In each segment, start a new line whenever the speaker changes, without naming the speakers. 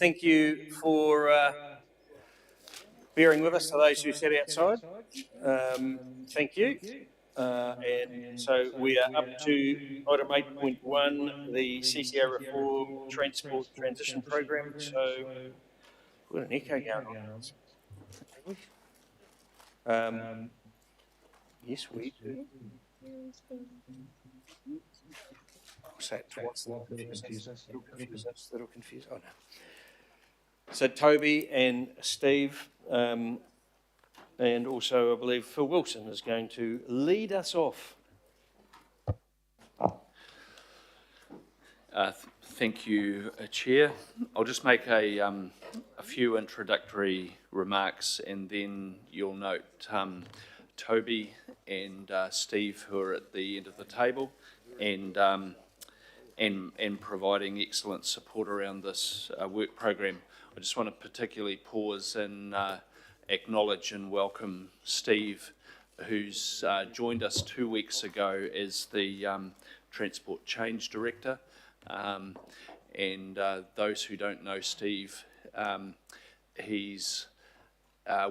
Thank you for bearing with us to those who sat outside. Thank you. And so we are up to item 8.1, the CCA Reform Transport Transition Program. So we've got an echo going on. Yes, we do. I'll say it twice. That'll confuse us. Oh, no. So Toby and Steve, and also I believe Phil Wilson is going to lead us off.
Thank you, Chair. I'll just make a few introductory remarks, and then you'll note Toby and Steve, who are at the end of the table, and providing excellent support around this work program. I just want to particularly pause and acknowledge and welcome Steve, who's joined us 2 weeks ago as the Transport Change Director. And those who don't know Steve, he's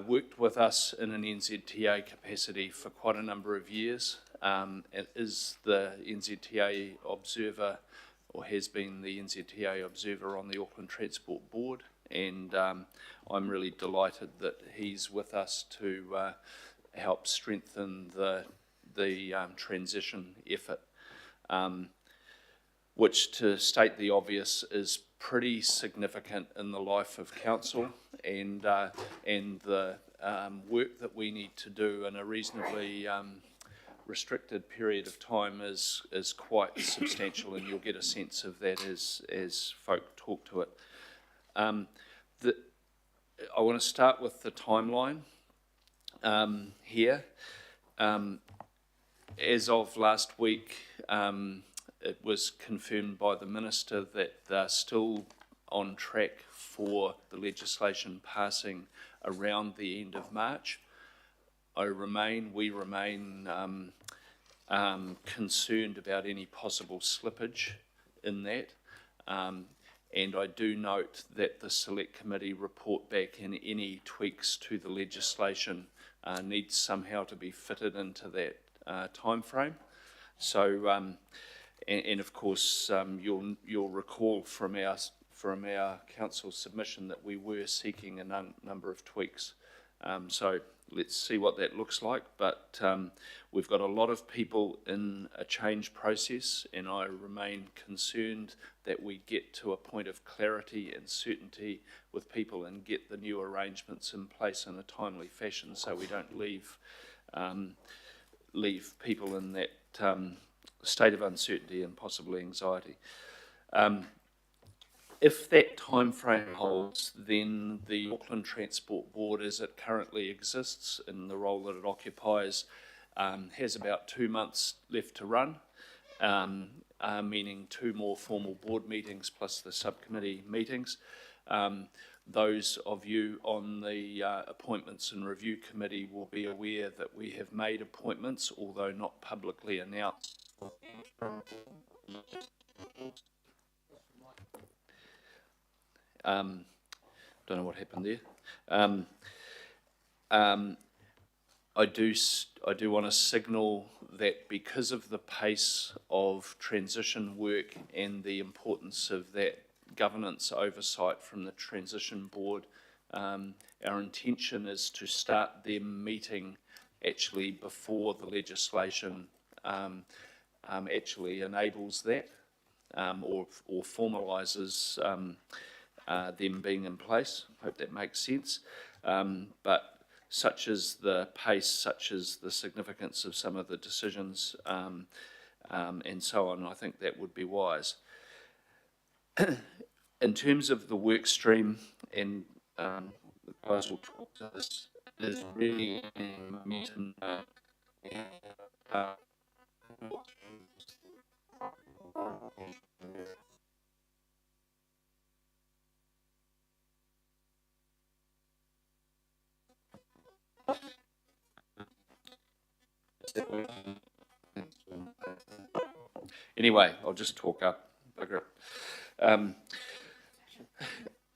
worked with us in an NZTA capacity for quite a number of years. It is the NZTA observer, or has been the NZTA observer on the Auckland Transport Board, and I'm really delighted that he's with us to help strengthen the transition effort. Which, to state the obvious, is pretty significant in the life of council, and the work that we need to do in a reasonably restricted period of time is quite substantial, and you'll get a sense of that as folk talk to it. I want to start with the timeline here. As of last week, it was confirmed by the Minister that they're still on track for the legislation passing around the end of March. We remain concerned about any possible slippage in that. And I do note that the Select Committee report back in any tweaks to the legislation needs somehow to be fitted into that time frame. So, and of course, you'll recall from our council submission that we were seeking a number of tweaks. So let's see what that looks like. But we've got a lot of people in a change process, and I remain concerned that we get to a point of clarity and certainty with people and get the new arrangements in place in a timely fashion, so we don't leave people in that state of uncertainty and possibly anxiety. If that time frame holds, then the Auckland Transport Board, as it currently exists in the role that it occupies, has about 2 months left to run, meaning 2 more formal board meetings plus the subcommittee meetings. Those of you on the Appointments and Review Committee will be aware that we have made appointments, although not publicly announced. Don't know what happened there. I do want to signal that because of the pace of transition work and the importance of that governance oversight from the Transition Board, our intention is to start them meeting actually before the legislation actually enables that or formalises them being in place. I hope that makes sense. But such is the pace, such is the significance of some of the decisions and so on, I think that would be wise. In terms of the work stream, and the guys will talk to this, is really momentum. Anyway, I'll just talk up.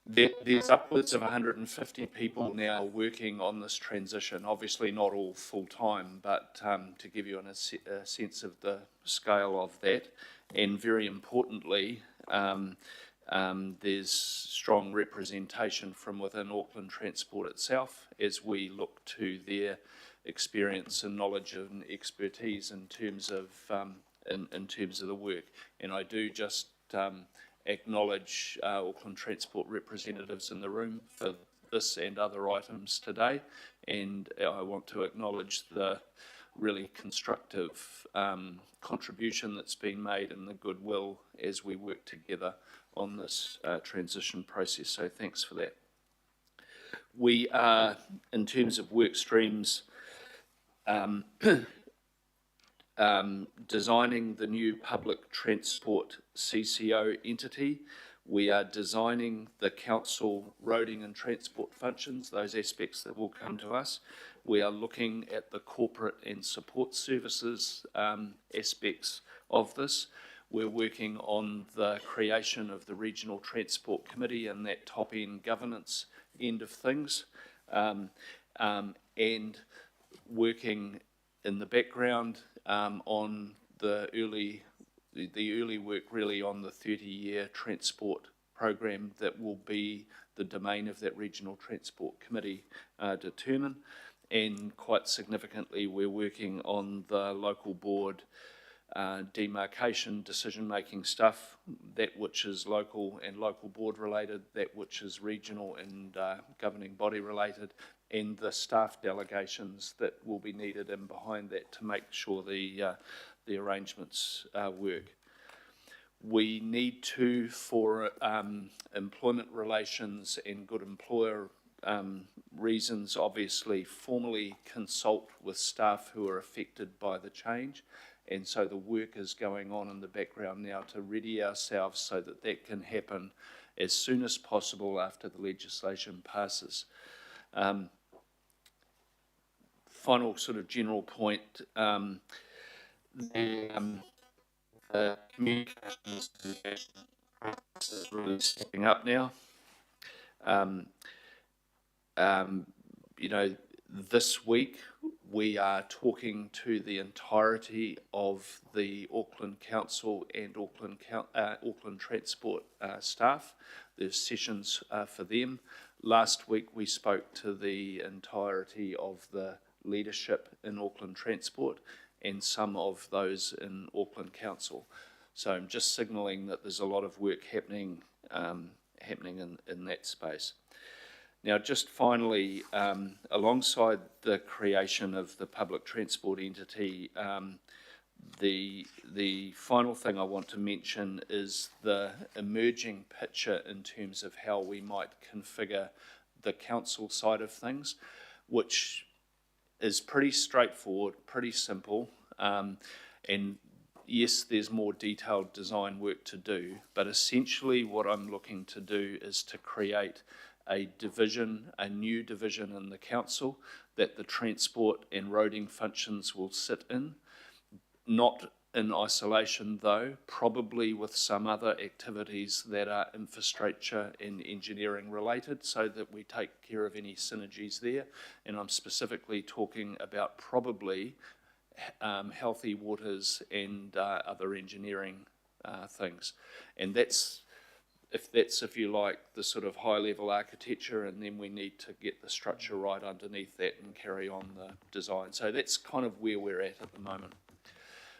There's upwards of 150 people now working on this transition, obviously not all full-time, but to give you a sense of the scale of that. And very importantly, there's strong representation from within Auckland Transport itself as we look to their experience and knowledge and expertise in terms of in terms of the work. And I do just acknowledge Auckland Transport representatives in the room for this and other items today, and I want to acknowledge the really constructive contribution that's been made and the goodwill as we work together on this transition process, so thanks for that. We are, in terms of work streams, designing the new public transport CCO entity. We are designing the council roading and transport functions, those aspects that will come to us. We are looking at the corporate and support services aspects of this. We're working on the creation of the Regional Transport Committee and that top-end governance end of things, and working in the background on the early work really on the 30-year transport program that will be the domain of that Regional Transport Committee determine. And quite significantly, we're working on the local board demarcation, decision-making stuff, that which is local and local board related, that which is regional and governing body related, and the staff delegations that will be needed in behind that to make sure the arrangements work. We need to, for employment relations and good employer reasons, obviously formally consult with staff who are affected by the change. And so the work is going on in the background now to ready ourselves so that that can happen as soon as possible after the legislation passes. Final sort of general point, the communications is really stepping up now. You know, this week we are talking to the entirety of the Auckland Council and Auckland Transport staff. There's sessions for them. Last week we spoke to the entirety of the leadership in Auckland Transport and some of those in Auckland Council. So I'm just signalling that there's a lot of work happening in that space. Now, just finally, alongside the creation of the public transport entity, the final thing I want to mention is the emerging picture in terms of how we might configure the council side of things, which is pretty straightforward, pretty simple, and yes, there's more detailed design work to do, but essentially what I'm looking to do is to create a division, a new division in the council that the transport and roading functions will sit in, not in isolation though, probably with some other activities that are infrastructure and engineering related so that we take care of any synergies there. And I'm specifically talking about probably healthy waters and other engineering things. And that's, if you like, the sort of high-level architecture, and then we need to get the structure right underneath that and carry on the design. So that's kind of where we're at the moment.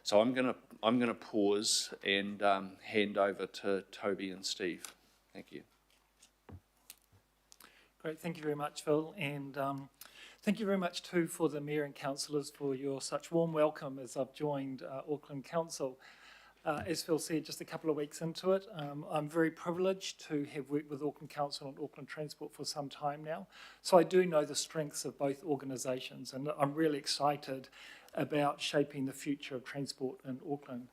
So I'm gonna pause and hand over to Toby and Steve. Thank you.
Great, thank you very much, Phil, and thank you very much too for the Mayor and Councillors for your such warm welcome as I've joined Auckland Council. As Phil said, just a couple of weeks into it, I'm very privileged to have worked with Auckland Council and Auckland Transport for some time now. So I do know the strengths of both organisations, and I'm really excited about shaping the future of transport in Auckland.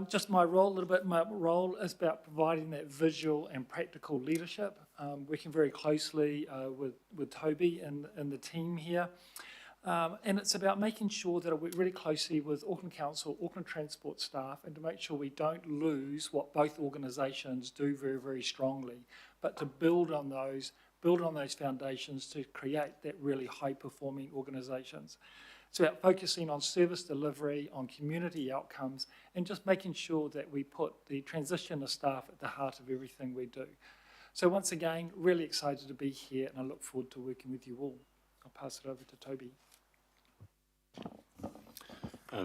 Just my role is about providing that visual and practical leadership, working very closely with Toby and the team here. And it's about making sure that I work really closely with Auckland Council, Auckland Transport staff, and to make sure we don't lose what both organisations do very, very strongly, but to build on those foundations to create that really high-performing organisations. It's about focusing on service delivery, on community outcomes, and just making sure that we put the transition of staff at the heart of everything we do. So once again, really excited to be here, and I look forward to working with you all. I'll pass it over to Toby.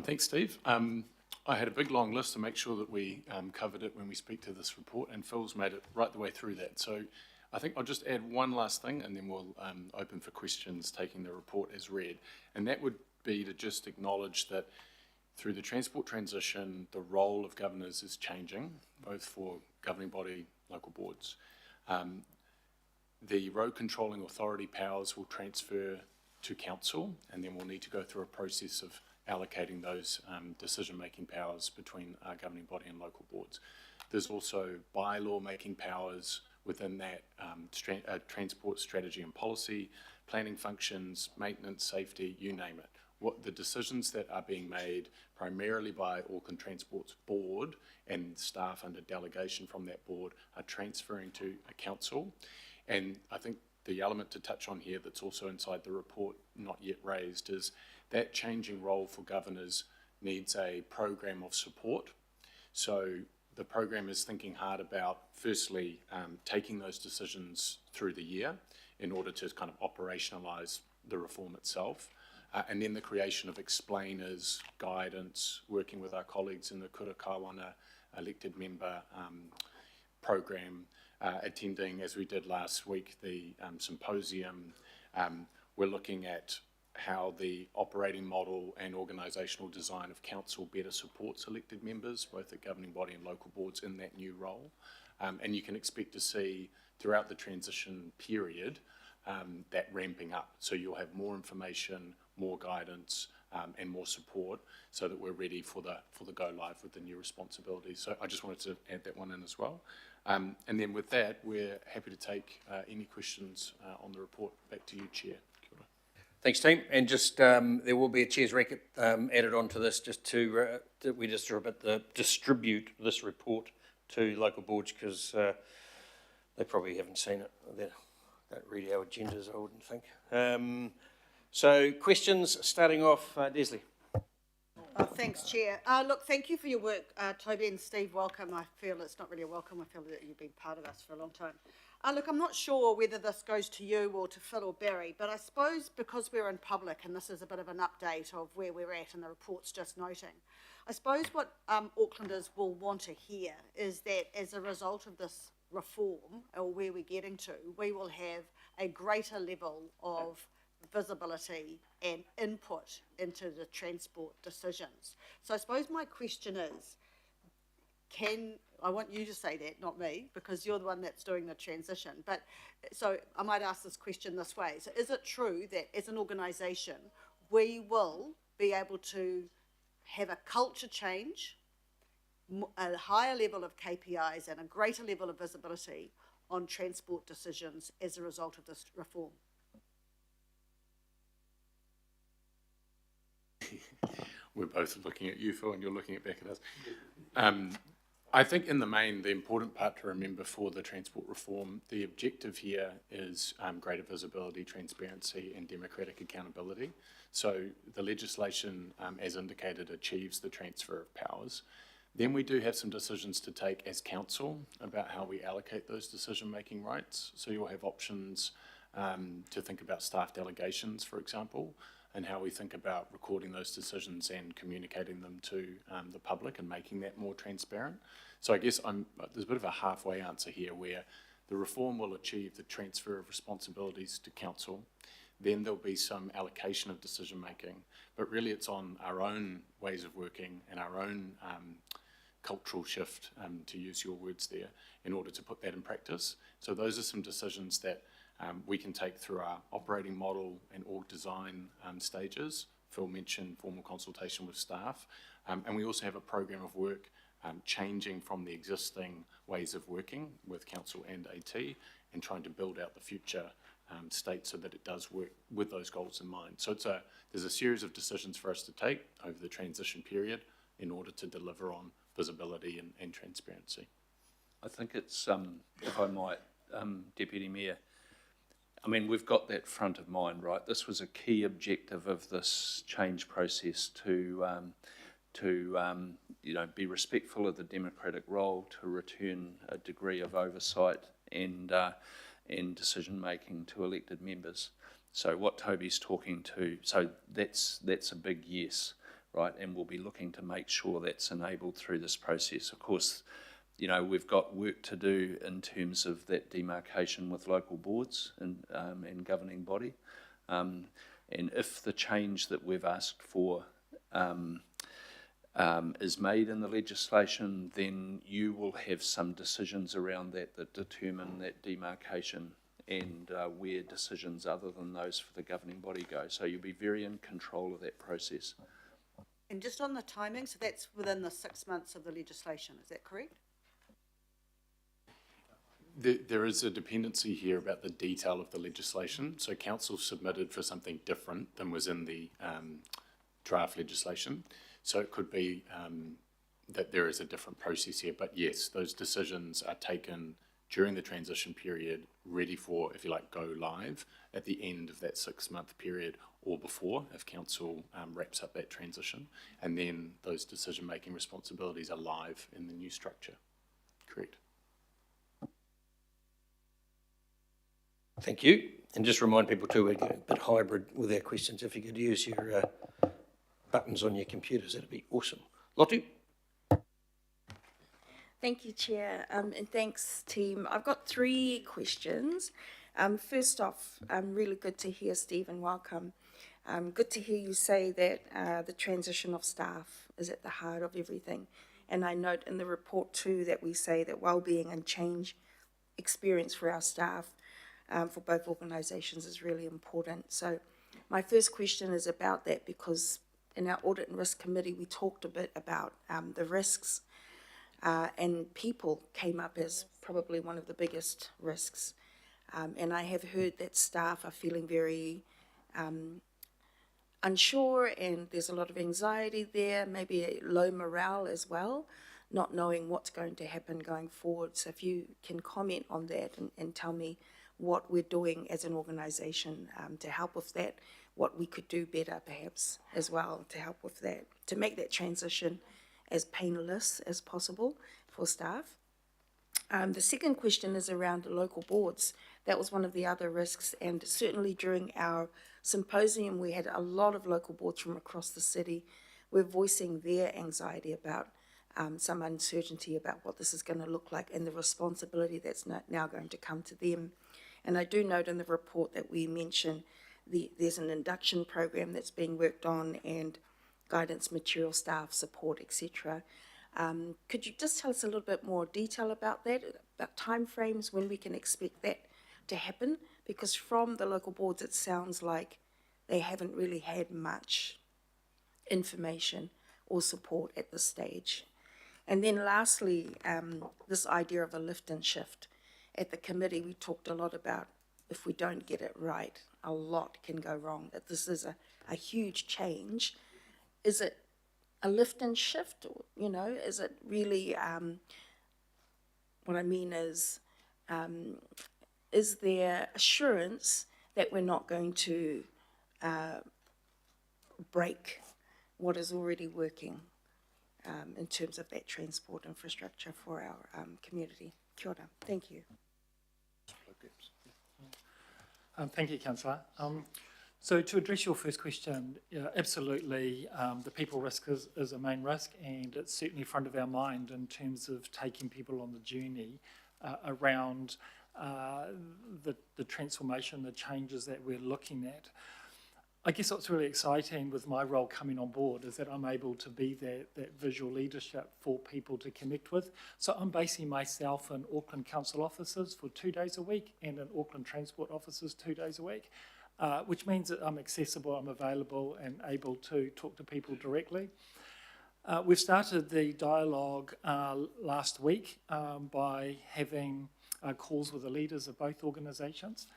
Thanks, Steve. I had a big long list to make sure that we covered it when we speak to this report, and Phil's made it right the way through that. So I think I'll just add one last thing, and then we'll open for questions taking the report as read. And that would be to just acknowledge that through the transport transition, the role of governors is changing, both for governing body, local boards. The road controlling authority powers will transfer to council, and then we'll need to go through a process of allocating those decision-making powers between our governing body and local boards. There's also bylaw making powers within that, transport strategy and policy, planning functions, maintenance, safety, you name it. What the decisions that are being made primarily by Auckland Transport's board and staff under delegation from that board are transferring to a council. And I think the element to touch on here that's also inside the report, not yet raised, is that changing role for governors needs a program of support. So the program is thinking hard about, firstly, taking those decisions through the year in order to kind of operationalise the reform itself. And then the creation of explainers, guidance, working with our colleagues in the Kura Kawana elected member program, attending, as we did last week, the symposium. We're looking at how the operating model and organisational design of council better supports elected members, both at governing body and local boards, in that new role. And you can expect to see throughout the transition period that ramping up. So you'll have more information, more guidance, and more support, so that we're ready for the go live with the new responsibilities. So I just wanted to add that one in as well. And then with that, we're happy to take any questions on the report. Back to you, Chair. Kia ora.
Thanks, team. And just there will be a chair's racket added onto this, just to we distribute this report to local boards, because they probably haven't seen it. They don't read our agendas, I wouldn't think. So questions, starting off, Desley.
Oh, thanks, Chair. Look, thank you for your work, Toby and Steve. Welcome. I feel it's not really a welcome. I feel that you've been part of us for a long time. Look, I'm not sure whether this goes to you or to Phil or Barry, but I suppose because we're in public and this is a bit of an update of where we're at and the report's just noting, I suppose what Aucklanders will want to hear is that as a result of this reform, or where we're getting to, we will have a greater level of visibility and input into the transport decisions. So I suppose my question is, I want you to say that, not me, because you're the one that's doing the transition. But so I might ask this question this way. So is it true that as an organisation, we will be able to have a culture change, a higher level of KPIs and a greater level of visibility on transport decisions as a result of this reform?
We're both looking at you, Phil, and you're looking back at us. I think in the main, the important part to remember for the transport reform, the objective here is greater visibility, transparency, and democratic accountability. So the legislation, as indicated, achieves the transfer of powers. Then we do have some decisions to take as council about how we allocate those decision-making rights. So you'll have options to think about staff delegations, for example, and how we think about recording those decisions and communicating them to the public and making that more transparent. So I guess there's a bit of a halfway answer here, where the reform will achieve the transfer of responsibilities to council. Then there'll be some allocation of decision making, but really it's on our own ways of working and our own cultural shift, to use your words there, in order to put that in practice. So those are some decisions that we can take through our operating model and org design stages. Phil mentioned formal consultation with staff. And we also have a program of work changing from the existing ways of working with council and AT, and trying to build out the future state so that it does work with those goals in mind. So there's a series of decisions for us to take over the transition period in order to deliver on visibility and transparency.
I think it's, if I might Deputy Mayor. I mean, we've got that front of mind, right? This was a key objective of this change process to be respectful of the democratic role, to return a degree of oversight and decision making to elected members. So what Toby's talking to, so that's a big yes, right? And we'll be looking to make sure that's enabled through this process. Of course, we've got work to do in terms of that demarcation with local boards and governing body. And if the change that we've asked for is made in the legislation, then you will have some decisions around that determine that demarcation and where decisions other than those for the governing body go. So you'll be very in control of that process.
And just on the timing, so that's within the 6 months of the legislation, is that correct?
There is a dependency here about the detail of the legislation. So council submitted for something different than was in the draft legislation. So it could be that there is a different process here. But yes, those decisions are taken during the transition period, ready for, if you like, go live at the end of that 6 month period or before, if council wraps up that transition. And then those decision-making responsibilities are live in the new structure. Correct.
Thank you. And just remind people too, we're going a bit hybrid with our questions. If you could use your buttons on your computers, that'd be awesome. Lottie?
Thank you, Chair, and thanks, team. I've got 3 questions. First off, really good to hear, Stephen, welcome. Good to hear you say that the transition of staff is at the heart of everything. And I note in the report too that we say that wellbeing and change experience for our staff for both organisations is really important. So my first question is about that, because in our Audit and Risk Committee we talked a bit about the risks, and people came up as probably one of the biggest risks. And I have heard that staff are feeling very unsure, and there's a lot of anxiety there, maybe a low morale as well, not knowing what's going to happen going forward. So if you can comment on that and tell me what we're doing as an organisation to help with that, what we could do better perhaps as well to help with that, to make that transition as painless as possible for staff. The second question is around the local boards. That was one of the other risks, and certainly during our symposium we had a lot of local boards from across the city. We're voicing their anxiety about some uncertainty about what this is going to look like and the responsibility that's now going to come to them. And I do note in the report that we mention there's an induction program that's being worked on, and guidance material, staff support, etc. Could you just tell us a little bit more detail about that, about timeframes, when we can expect that to happen? Because from the local boards it sounds like they haven't really had much information or support at this stage. And then lastly, this idea of a lift and shift. At the committee we talked a lot about, if we don't get it right, a lot can go wrong, that this is a huge change. Is it a lift and shift, or, is it really, what I mean is there assurance that we're not going to break what is already working in terms of that transport infrastructure for our community? Kia ora. Thank you.
Thank you, Councillor. So to address your first question, absolutely, the people risk is a main risk, and it's certainly front of our mind in terms of taking people on the journey around the transformation, the changes that we're looking at. I guess what's really exciting with my role coming on board is that I'm able to be that visual leadership for people to connect with. So I'm basing myself in Auckland Council offices for 2 days a week and in Auckland Transport offices 2 days a week, which means that I'm accessible, I'm available and able to talk to people directly. We've started the dialogue last week by having calls with the leaders of both organisations,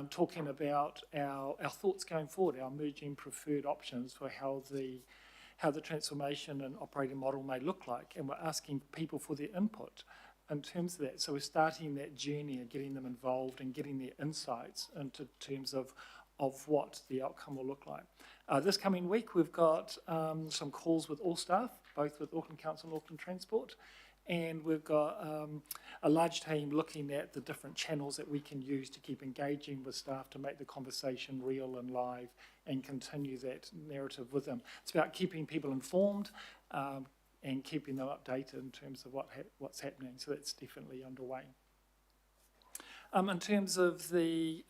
talking about our thoughts going forward, our emerging preferred options for how the transformation and operating model may look like, and we're asking people for their input in terms of that. So we're starting that journey of getting them involved and getting their insights into terms of what the outcome will look like. This coming week, we've got some calls with all staff, both with Auckland Council and Auckland Transport, and we've got a large team looking at the different channels that we can use to keep engaging with staff to make the conversation real and live and continue that narrative with them. It's about keeping people informed and keeping them updated in terms of what's happening, so that's definitely underway. In terms of the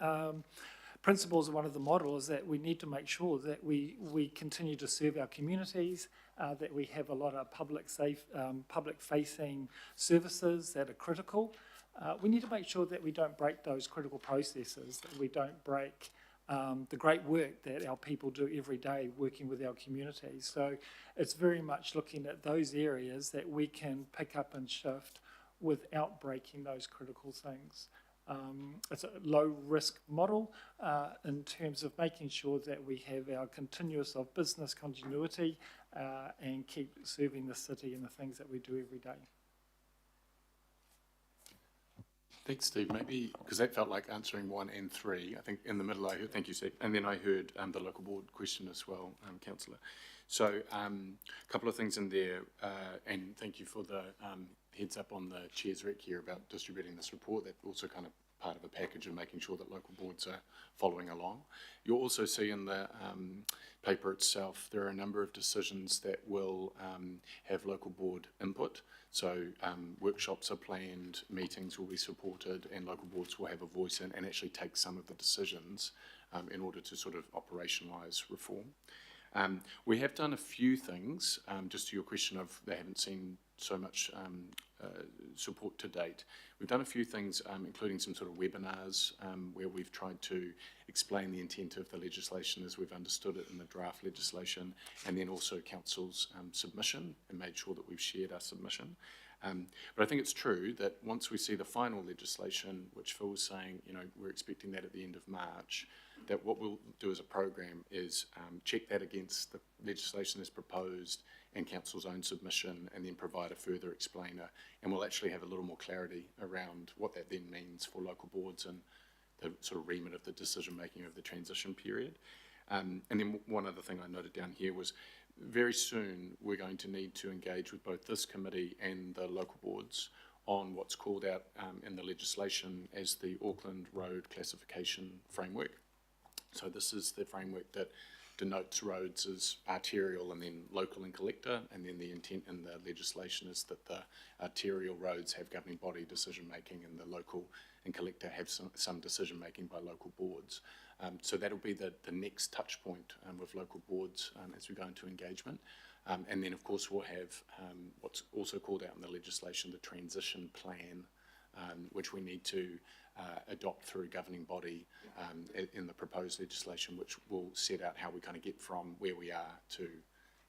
principles of one of the models, that we need to make sure that we continue to serve our communities, that we have a lot of public-facing services that are critical. We need to make sure that we don't break those critical processes, that we don't break the great work that our people do every day working with our communities. So it's very much looking at those areas that we can pick up and shift without breaking those critical things. It's a low-risk model in terms of making sure that we have our continuous of business continuity and keep serving the city and the things that we do every day.
Thanks, Steve. Maybe, because that felt like answering 1 and 3. I think in the middle I heard, thank you, Steve, and then I heard the local board question as well, Councillor. So a couple of things in there, and thank you for the heads up on the Chair's rec here about distributing this report. That's also kind of part of a package and making sure that local boards are following along. You'll also see in the paper itself, there are a number of decisions that will have local board input. So workshops are planned, meetings will be supported, and local boards will have a voice in and actually take some of the decisions in order to sort of operationalise reform. We have done a few things, just to your question of they haven't seen so much support to date. We've done a few things, including some sort of webinars where we've tried to explain the intent of the legislation as we've understood it in the draft legislation, and then also Council's submission, and made sure that we've shared our submission. But I think it's true that once we see the final legislation, which Phil was saying, you know, we're expecting that at the end of March, that what we'll do as a program is check that against the legislation as proposed and Council's own submission, and then provide a further explainer. And we'll actually have a little more clarity around what that then means for local boards and the sort of remit of the decision making of the transition period. And then one other thing I noted down here was very soon we're going to need to engage with both this committee and the local boards on what's called out in the legislation as the Auckland Road Classification Framework. So this is the framework that denotes roads as arterial and then local and collector, and then the intent in the legislation is that the arterial roads have governing body decision making and the local and collector have some decision making by local boards. So that'll be the next touch point with local boards as we go into engagement. And then of course we'll have what's also called out in the legislation, the transition plan, which we need to adopt through governing body in the proposed legislation, which will set out how we kind of get from where we are to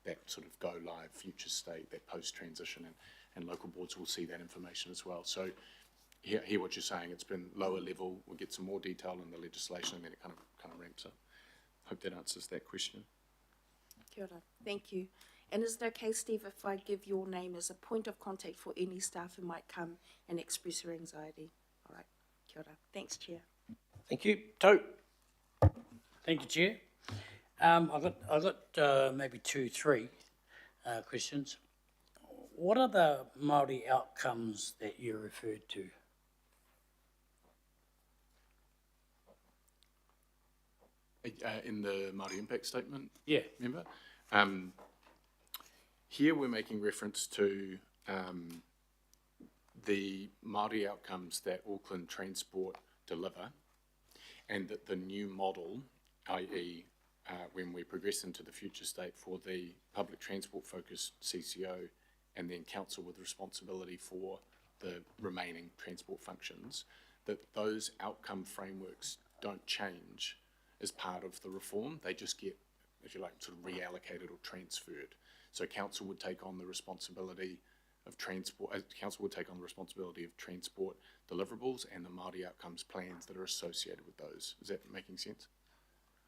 that sort of go live future state, that post-transition, and local boards will see that information as well. So hear what you're saying, it's been lower level, we'll get some more detail in the legislation and then it kind of ramps up. Hope that answers that question.
Kia ora. Thank you. And is it okay, Steve, if I give your name as a point of contact for any staff who might come and express their anxiety? All right. Kia ora. Thanks, Chair.
Thank you. To.
Thank you, Chair. I've got maybe 2-3 questions. What are the Māori outcomes that you referred to?
In the Māori impact statement?
Yeah.
Remember? Here we're making reference to the Māori outcomes that Auckland Transport deliver, and that the new model, i.e. When we progress into the future state for the public transport focused CCO and then council with responsibility for the remaining transport functions, that those outcome frameworks don't change as part of the reform. They just get, if you like, sort of reallocated or transferred. So council would take on the responsibility of transport, council would take on the responsibility of transport deliverables and the Māori outcomes plans that are associated with those. Is that making sense?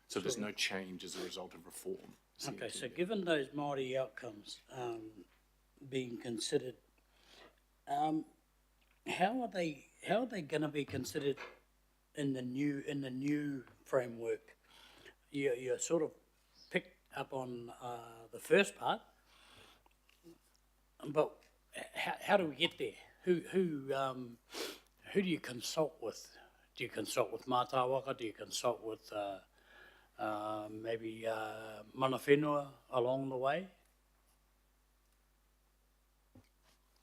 So there's no change as a result of reform.
Okay, so given those Māori outcomes being considered, how are they going to be considered in the new framework? You sort of picked up on the first part, but how do we get there? Who do you consult with? Do you consult with Mātāwaka? Do you consult with maybe mana whenua along the way?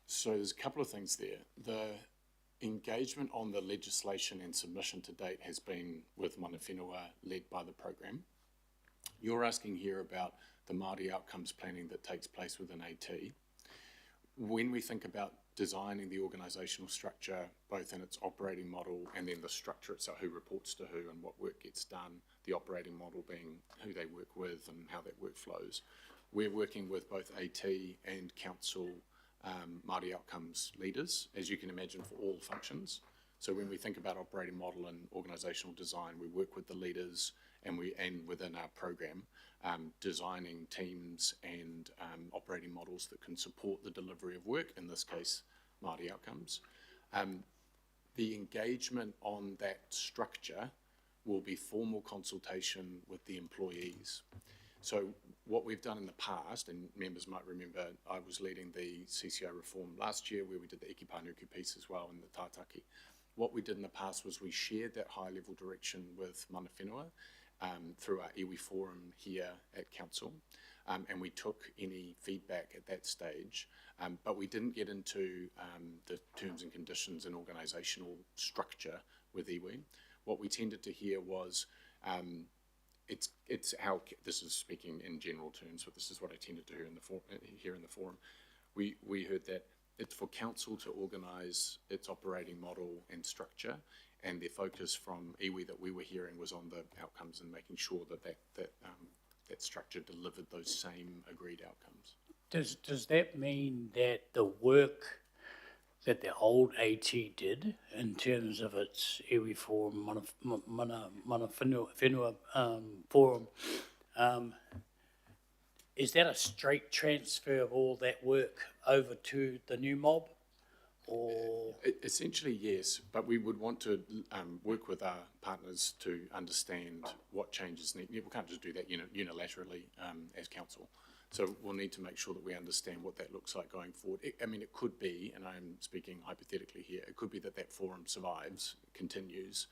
So there's a couple of things there. The engagement on the legislation and submission to date has been with mana whenua led by the program. You're asking here about the Māori outcomes planning that takes place within AT. When we think about designing the organisational structure, both in its operating model and then the structure itself, who reports to who and what work gets done, the operating model being who they work with and how that work flows, we're working with both AT and council Māori outcomes leaders, as you can imagine, for all functions. So when we think about operating model and organisational design, we work with the leaders and within our program, designing teams and operating models that can support the delivery of work, in this case, Māori outcomes. The engagement on that structure will be formal consultation with the employees. So what we've done in the past, and members might remember, I was leading the CCO reform last year where we did the Eki Panuku piece as well in the Tātaki. What we did in the past was we shared that high level direction with mana whenua through our iwi forum here at council, and we took any feedback at that stage, but we didn't get into the terms and conditions and organisational structure with iwi. What we tended to hear was it's how, this is speaking in general terms, but this is what I tended to hear in the forum. We heard that it's for council to organise its operating model and structure, and their focus from iwi that we were hearing was on the outcomes and making sure that structure delivered those same agreed outcomes.
Does that mean that the work that the old AT did in terms of its iwi forum, mana whenua forum, is that a straight transfer of all that work over to the new mob? Or
essentially, yes, but we would want to work with our partners to understand what changes need. We can't just do that unilaterally as council. So we'll need to make sure that we understand what that looks like going forward. It could be, and I'm speaking hypothetically here, it could be that forum survives, continues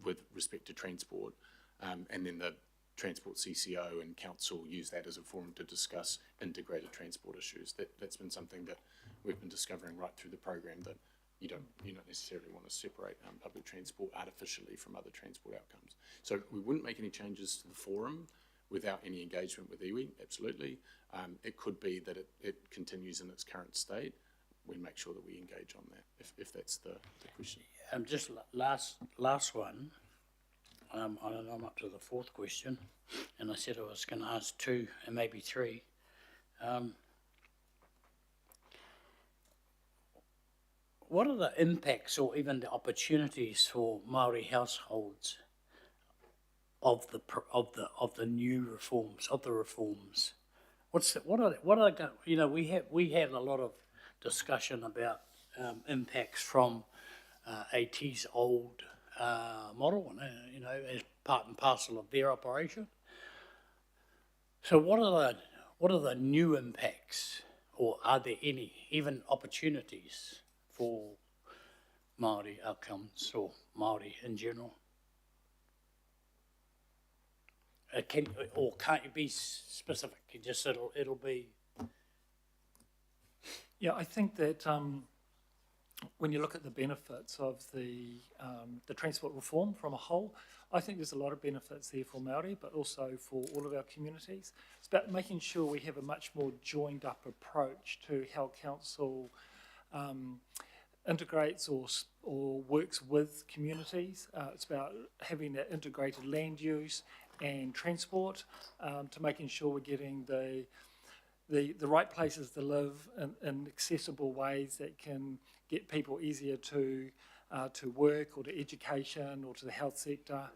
with respect to transport, and then the Transport CCO and council use that as a forum to discuss integrated transport issues. That's been something that we've been discovering right through the program, that you don't necessarily want to separate public transport artificially from other transport outcomes. So we wouldn't make any changes to the forum without any engagement with iwi, absolutely. It could be that it continues in its current state. We make sure that we engage on that, if that's the question.
just last one. I don't know, I'm up to the fourth question, and I said I was going to ask two and maybe three. What are the impacts or even the opportunities for Māori households of the new reforms, of the reforms? We had a lot of discussion about impacts from AT's old model, as part and parcel of their operation. So what are the new impacts, or are there any, even opportunities for Māori outcomes or Māori in general? Can't you be specific? It'll be.
Yeah, I think that when you look at the benefits of the transport reform from a whole, I think there's a lot of benefits there for Māori, but also for all of our communities. It's about making sure we have a much more joined up approach to how council integrates or works with communities. It's about having that integrated land use and transport, to making sure we're getting the right places to live in accessible ways that can get people easier to work or to education or to the health sector.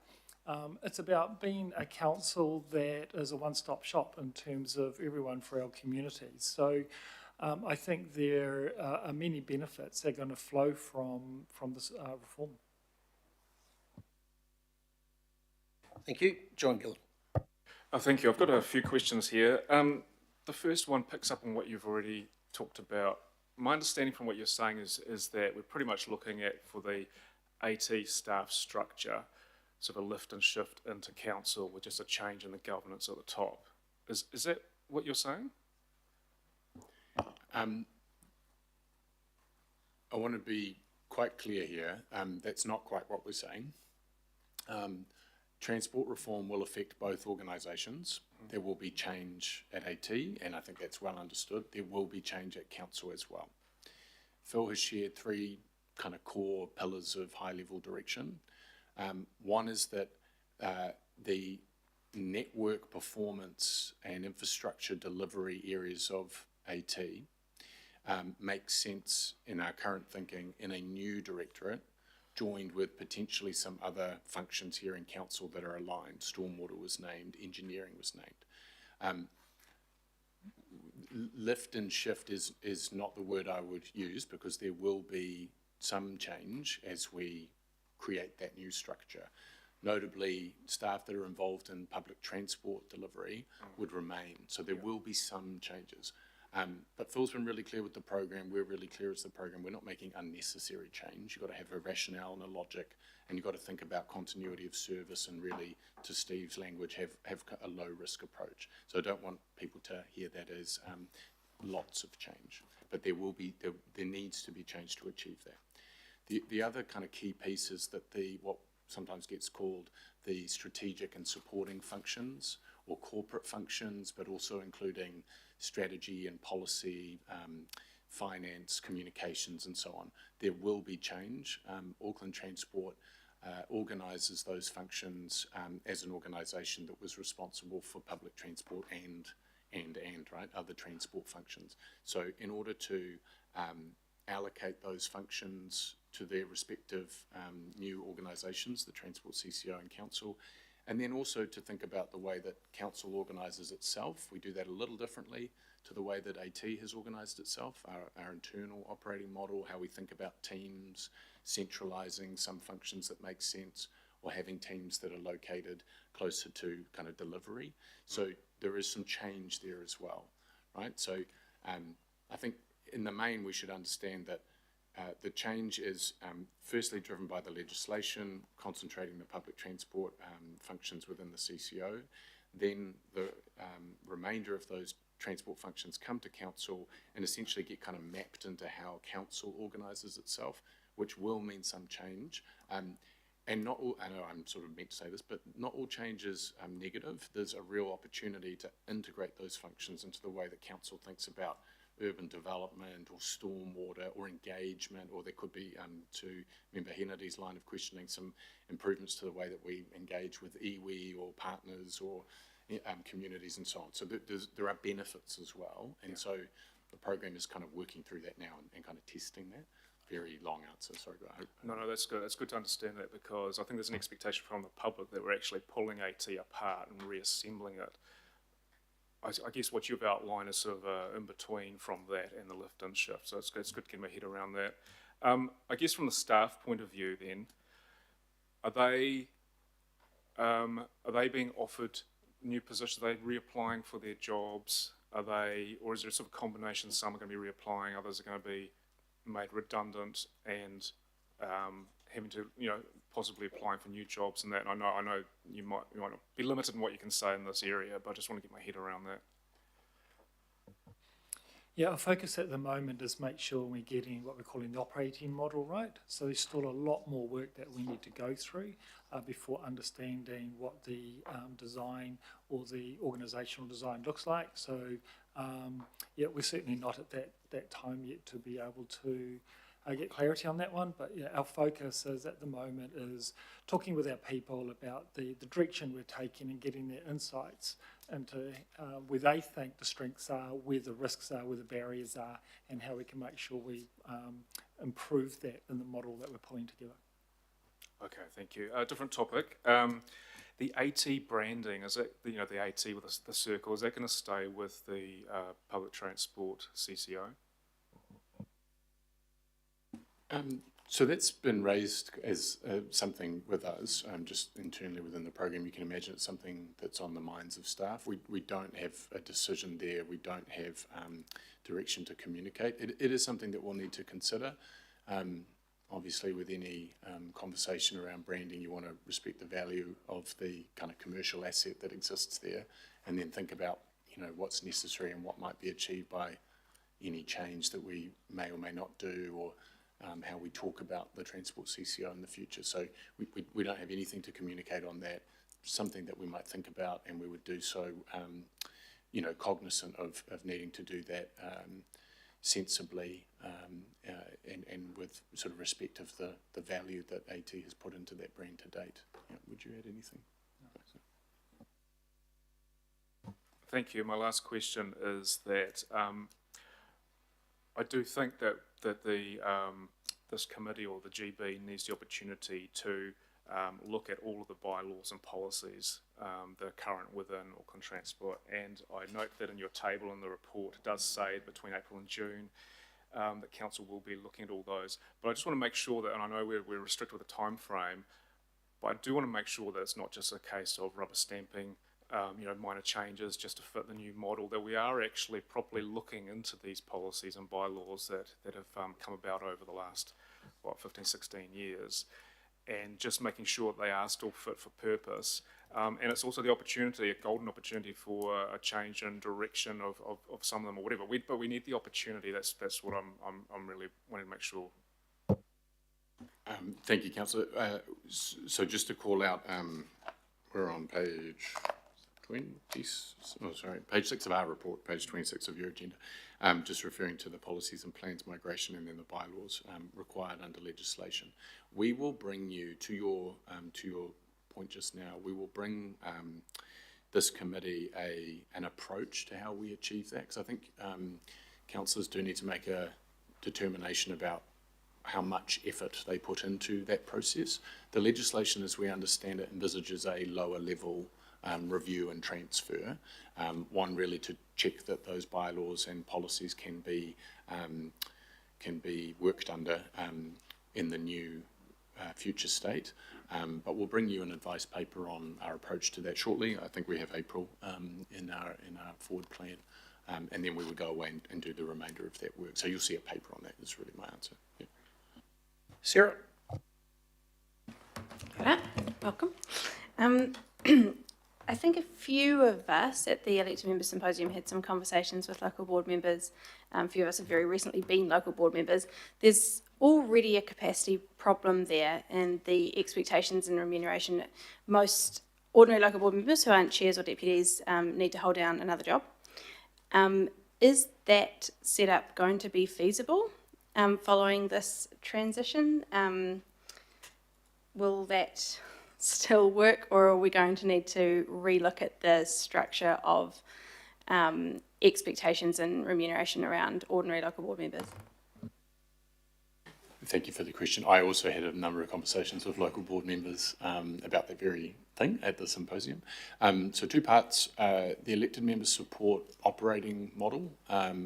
It's about being a council that is a one-stop shop in terms of everyone for our communities. So I think there are many benefits that are going to flow from this reform.
Thank you. John Gill.
Oh, thank you. I've got a few questions here. The first one picks up on what you've already talked about. My understanding from what you're saying is that we're pretty much looking at, for the AT staff structure, sort of a lift and shift into council with just a change in the governance at the top. Is that what you're saying?
I want to be quite clear here. That's not quite what we're saying. Transport reform will affect both organisations. There will be change at AT, and I think that's well understood. There will be change at council as well. Phil has shared three kind of core pillars of high-level direction. One is that the network performance and infrastructure delivery areas of AT make sense in our current thinking in a new directorate, joined with potentially some other functions here in council that are aligned. Stormwater was named, engineering was named. Lift and shift is not the word I would use, because there will be some change as we create that new structure. Notably, staff that are involved in public transport delivery would remain, so there will be some changes. But Phil's been really clear with the program. We're really clear as the program. We're not making unnecessary change. You've got to have a rationale and a logic, and you've got to think about continuity of service and really, to Steve's language, have a low risk approach. So I don't want people to hear that as lots of change, but there needs to be change to achieve that. The other kind of key piece is that what sometimes gets called the strategic and supporting functions, or corporate functions, but also including strategy and policy, finance, communications, and so on. There will be change. Auckland Transport organises those functions as an organisation that was responsible for public transport and right, other transport functions. So in order to allocate those functions to their respective new organisations, the Transport CCO and Council, and then also to think about the way that council organises itself. We do that a little differently to the way that AT has organised itself, our internal operating model, how we think about teams, centralising some functions that make sense, or having teams that are located closer to kind of delivery. So there is some change there as well, right? So I think in the main we should understand that the change is firstly driven by the legislation, concentrating the public transport functions within the CCO. Then the remainder of those transport functions come to council and essentially get kind of mapped into how council organises itself, which will mean some change. And not all, I know I'm sort of meant to say this, but not all change is negative. There's a real opportunity to integrate those functions into the way that council thinks about urban development or stormwater or engagement, or there could be, to member Hennedy's line of questioning, some improvements to the way that we engage with iwi or partners or communities and so on. So there are benefits as well, and so the program is kind of working through that now and kind of testing that. Very long answer, sorry. But
No, that's good. It's good to understand that, because I think there's an expectation from the public that we're actually pulling AT apart and reassembling it. I guess what you've outlined is sort of in between from that and the lift and shift, so it's good to get my head around that. I guess from the staff point of view then, are they being offered new positions? Are they reapplying for their jobs? Or is there a sort of combination? Some are going to be reapplying, others are going to be made redundant and having to, possibly applying for new jobs and that. And I know you might not be limited in what you can say in this area, but I just want to get my head around that.
Yeah, our focus at the moment is make sure we're getting what we're calling the operating model right. So there's still a lot more work that we need to go through before understanding what the design or the organisational design looks like. So yeah, we're certainly not at that time yet to be able to get clarity on that one. But yeah, our focus is at the moment is talking with our people about the direction we're taking and getting their insights into where they think the strengths are, where the risks are, where the barriers are, and how we can make sure we improve that in the model that we're pulling together.
Okay, thank you. Different topic. The AT branding, is it, you know, the AT with the circle, is that going to stay with the public transport CCO?
So that's been raised as something with us, just internally within the program. You can imagine it's something that's on the minds of staff. We don't have a decision there. We don't have direction to communicate. It is something that we'll need to consider. Obviously, with any conversation around branding, you want to respect the value of the kind of commercial asset that exists there, and then think about, you know, what's necessary and what might be achieved by any change that we may or may not do, or how we talk about the Transport CCO in the future. So we don't have anything to communicate on that. Something that we might think about, and we would do so, you know, cognizant of needing to do that sensibly and with sort of respect of the value that AT has put into that brand to date. Yeah, would you add anything?
Thank you. My last question is that I do think that the this committee or the GB needs the opportunity to look at all of the bylaws and policies that are current within Auckland Transport. And I note that in your table in the report, it does say between April and June that council will be looking at all those. But I just want to make sure that, and I know we're restricted with a time frame, but I do want to make sure that it's not just a case of rubber stamping, you know, minor changes just to fit the new model, that we are actually properly looking into these policies and bylaws that have come about over the last, 15, 16 years, and just making sure that they are still fit for purpose. And it's also the opportunity, a golden opportunity for a change in direction of some of them or whatever. But we need the opportunity. That's what I'm really wanting to make sure.
Thank you, Councillor. So just to call out, we're on page 6 of our report, page 26 of your agenda, just referring to the policies and plans, migration, and then the bylaws required under legislation. We will bring you to your point just now. We will bring this committee an approach to how we achieve that, because I think councillors do need to make a determination about how much effort they put into that process. The legislation, as we understand it, envisages a lower level review and transfer, one really to check that those bylaws and policies can be worked under in the new future state. But we'll bring you an advice paper on our approach to that shortly. I think we have April in our forward plan, and then we would go away and do the remainder of that work. So you'll see a paper on that. That's really my answer. Yeah.
Sarah?
Right, welcome. I think a few of us at the Elected Members Symposium had some conversations with local board members. A few of us have very recently been local board members. There's already a capacity problem there, and the expectations and remuneration. Most ordinary local board members who aren't chairs or deputies need to hold down another job. Is that setup going to be feasible following this transition? Will that still work, or are we going to need to relook at the structure of expectations and remuneration around ordinary local board members?
Thank you for the question. I also had a number of conversations with local board members about that very thing at the symposium. So two parts, the elected members support operating model,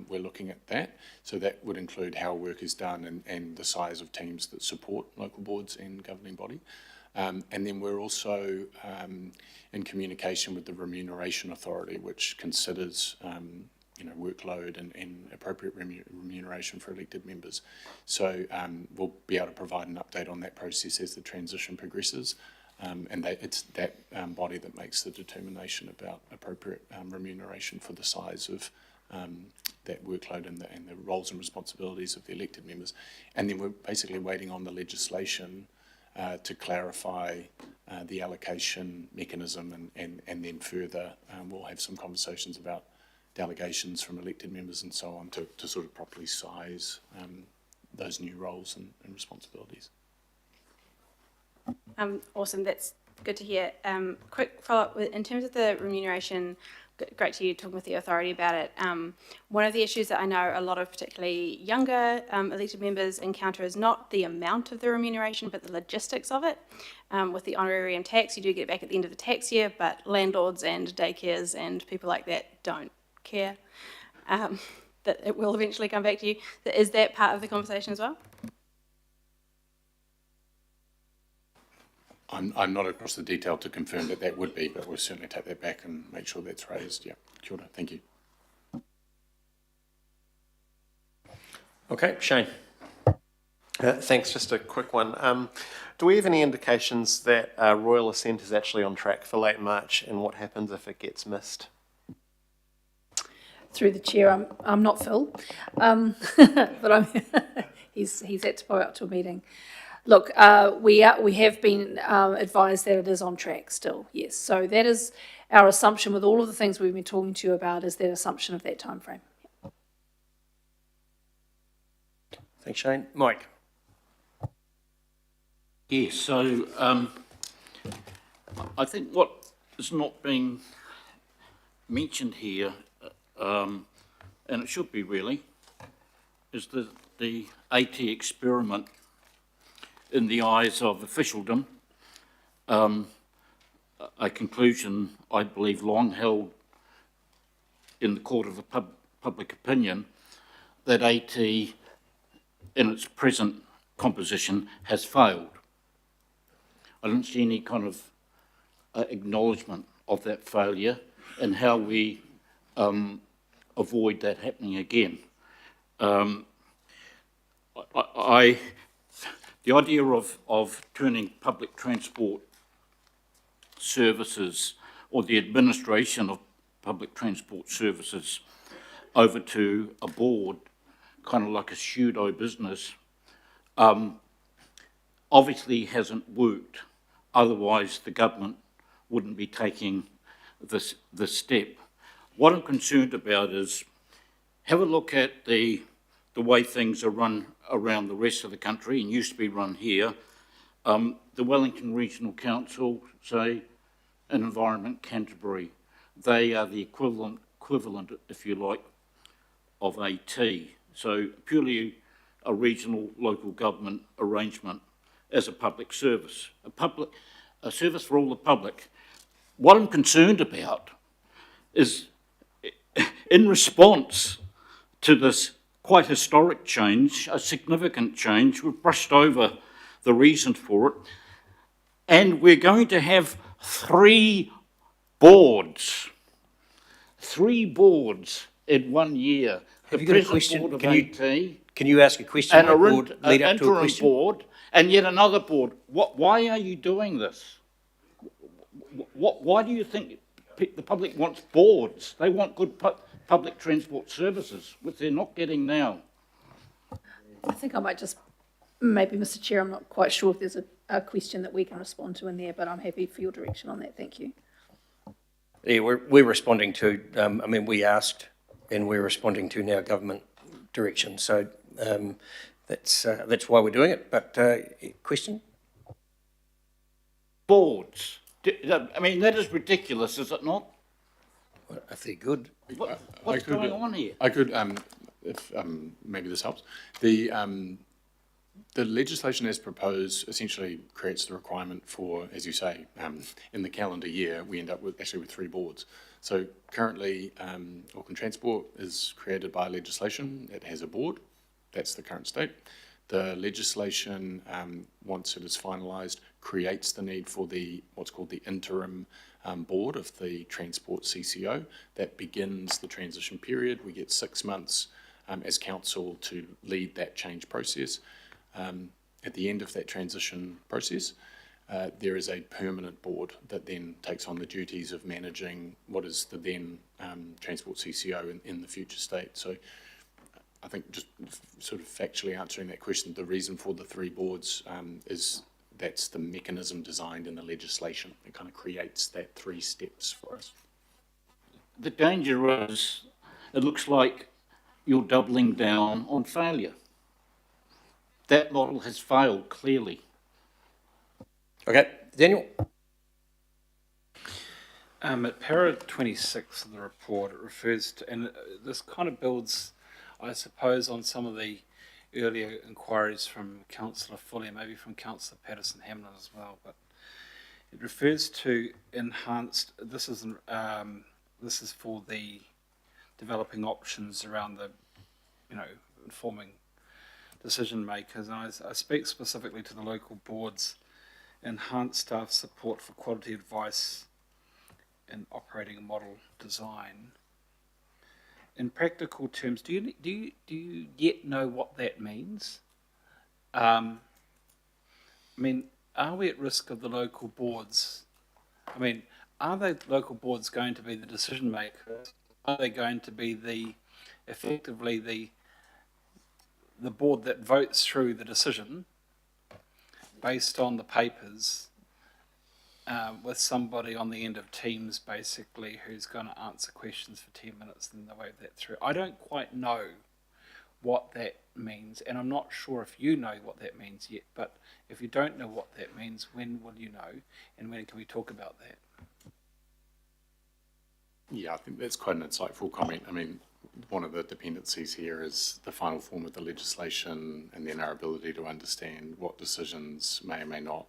we're looking at that. So that would include how work is done and the size of teams that support local boards and governing body. And then we're also in communication with the Remuneration Authority, which considers workload and appropriate remuneration for elected members. So we'll be able to provide an update on that process as the transition progresses. And it's that body that makes the determination about appropriate remuneration for the size of that workload and the roles and responsibilities of the elected members. And then we're basically waiting on the legislation to clarify the allocation mechanism, and then further we'll have some conversations about delegations from elected members and so on to sort of properly size those new roles and responsibilities.
Awesome, that's good to hear. Quick follow-up, in terms of the remuneration great to you talking with the authority about it. One of the issues that I know a lot of particularly younger elected members encounter is not the amount of the remuneration, but the logistics of it. With the honorarium tax, you do get back at the end of the tax year, but landlords and daycares and people like that don't care that it will eventually come back to you. Is that part of the conversation as well?
I'm not across the detail to confirm that that would be, but we'll certainly take that back and make sure that's raised. Yeah, kia ora, thank you.
Okay, Shane.
Thanks, just a quick one. Do we have any indications that Royal Ascent is actually on track for late March, and what happens if it gets missed?
Through the chair, I'm not Phil, but he's had to go out to a meeting. Look, we have been advised that it is on track still, yes. So that is our assumption with all of the things we've been talking to you about, is that assumption of that timeframe.
Thanks, Shane. Mike.
Yes, so I think what is not being mentioned here, and it should be really, is that the AT experiment, in the eyes of officialdom, a conclusion I believe long held in the court of the public opinion, that AT in its present composition has failed. I don't see any kind of acknowledgement of that failure and how we avoid that happening again. The idea of turning public transport services, or the administration of public transport services, over to a board, kind of like a pseudo business, obviously hasn't worked. Otherwise, the government wouldn't be taking this step. What I'm concerned about is, have a look at the way things are run around the rest of the country and used to be run here. The Wellington Regional Council, say, and Environment Canterbury, they are the equivalent, if you like, of AT. So purely a regional local government arrangement as a public service, a service for all the public. What I'm concerned about is, in response to this quite historic change, a significant change, we've brushed over the reason for it, and we're going to have 3 boards in 1 year.
Have you got a question? Can you ask a question?
And
lead up to a
interim
question?
board, and yet another board. Why are you doing this? Why do you think the public wants boards? They want good public transport services, which they're not getting now.
I think I might just, maybe, Mr. Chair, I'm not quite sure if there's a question that we can respond to in there, but I'm happy for your direction on that. Thank you.
Yeah, we're responding to, we asked, and we're responding to now government direction. So that's why we're doing it. But question?
Boards. That is ridiculous, is it not?
Well, if they're good.
What's going on here?
I could, if maybe this helps. The legislation as proposed essentially creates the requirement for, as you say, in the calendar year, we end up with 3 boards. So currently, Auckland Transport is created by legislation. It has a board. That's the current state. The legislation, once it is finalised, creates the need for what's called the interim board of the Transport CCO. That begins the transition period. We get 6 months as council to lead that change process. At the end of that transition process, there is a permanent board that then takes on the duties of managing what is the then Transport CCO in the future state. So I think just sort of factually answering that question, the reason for the 3 boards is that's the mechanism designed in the legislation. It kind of creates that 3 steps for us.
The danger is, it looks like you're doubling down on failure. That model has failed, clearly.
Okay, Daniel.
At para 26 of the report, it refers to, and this kind of builds, I suppose, on some of the earlier inquiries from Councillor Foley and maybe from Councillor Patterson-Hamlin as well, but it refers to enhanced, this is for the developing options around the, informing decision makers. And I speak specifically to the local boards, enhanced staff support for quality advice in operating model design. In practical terms, do you yet know what that means? I mean, are we at risk of the local boards? I mean, are the local boards going to be the decision makers? Are they going to be effectively the board that votes through the decision based on the papers, with somebody on the end of Teams basically who's going to answer questions for 10 minutes and then they wave that through? I don't quite know what that means, and I'm not sure if you know what that means yet, but if you don't know what that means, when will you know, and when can we talk about that?
Yeah, I think that's quite an insightful comment. I mean, one of the dependencies here is the final form of the legislation and then our ability to understand what decisions may or may not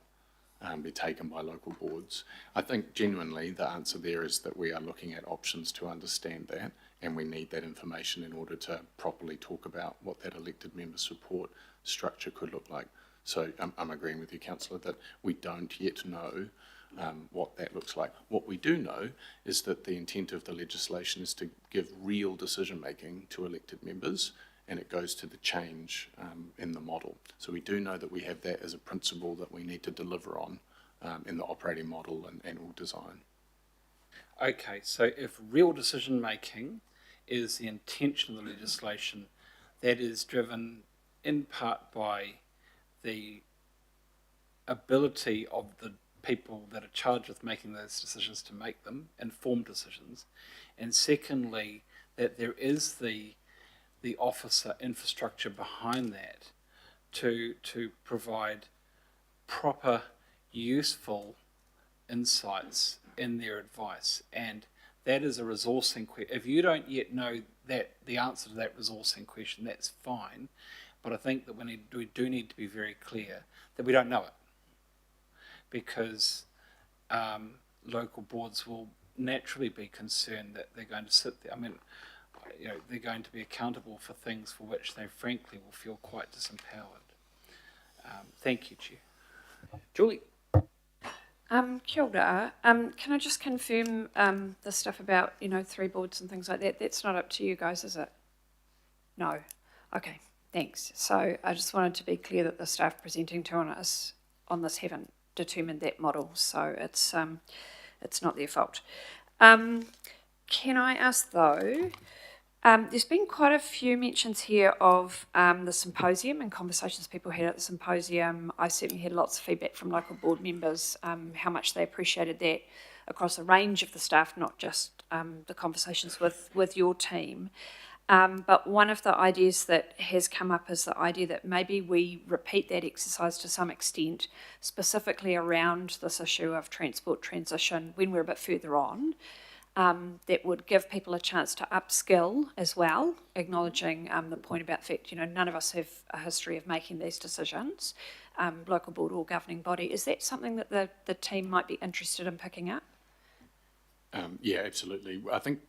be taken by local boards. I think genuinely the answer there is that we are looking at options to understand that, and we need that information in order to properly talk about what that elected member support structure could look like. So I'm agreeing with you, Councillor, that we don't yet know what that looks like. What we do know is that the intent of the legislation is to give real decision making to elected members, and it goes to the change in the model. So we do know that we have that as a principle that we need to deliver on in the operating model and all design.
Okay, so if real decision making is the intention of the legislation, that is driven in part by the ability of the people that are charged with making those decisions to make them, informed decisions, and secondly, that there is the officer infrastructure behind that to provide proper, useful insights in their advice. And that is a resourcing question. If you don't yet know that the answer to that resourcing question, that's fine. But I think that we do need to be very clear that we don't know it, because local boards will naturally be concerned that they're going to sit there. I mean, they're going to be accountable for things for which they frankly will feel quite disempowered. Thank you, Chair. Julie.
Kia ora. Can I just confirm the stuff about, 3 boards and things like that? That's not up to you guys, is it? No. Okay, thanks. So I just wanted to be clear that the staff presenting to us on this haven't determined that model, so it's not their fault. Can I ask though, there's been quite a few mentions here of the symposium and conversations people had at the symposium. I certainly had lots of feedback from local board members, how much they appreciated that across a range of the staff, not just the conversations with your team. But one of the ideas that has come up is the idea that maybe we repeat that exercise to some extent, specifically around this issue of transport transition when we're a bit further on. That would give people a chance to upskill as well, acknowledging the point about the fact, none of us have a history of making these decisions, local board or governing body. Is that something that the team might be interested in picking up?
Yeah, absolutely. I think,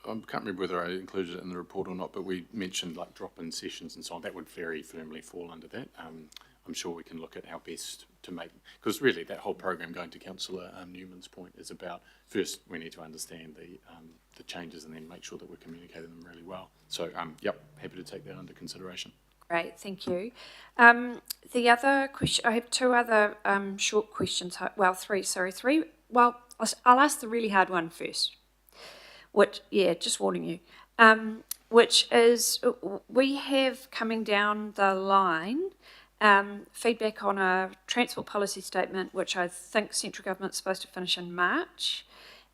I can't remember whether I included it in the report or not, but we mentioned like drop-in sessions and so on. That would very firmly fall under that. I'm sure we can look at how best to make, because really that whole program, going to Councillor Newman's point, is about first we need to understand the changes and then make sure that we're communicating them really well. So, yep, happy to take that under consideration.
Great, thank you. The other question, I have 2 other short questions. Well, 3. Well, I'll ask the really hard one first. Which, yeah, just warning you. Which is, we have coming down the line feedback on a transport policy statement, which I think central government's supposed to finish in March,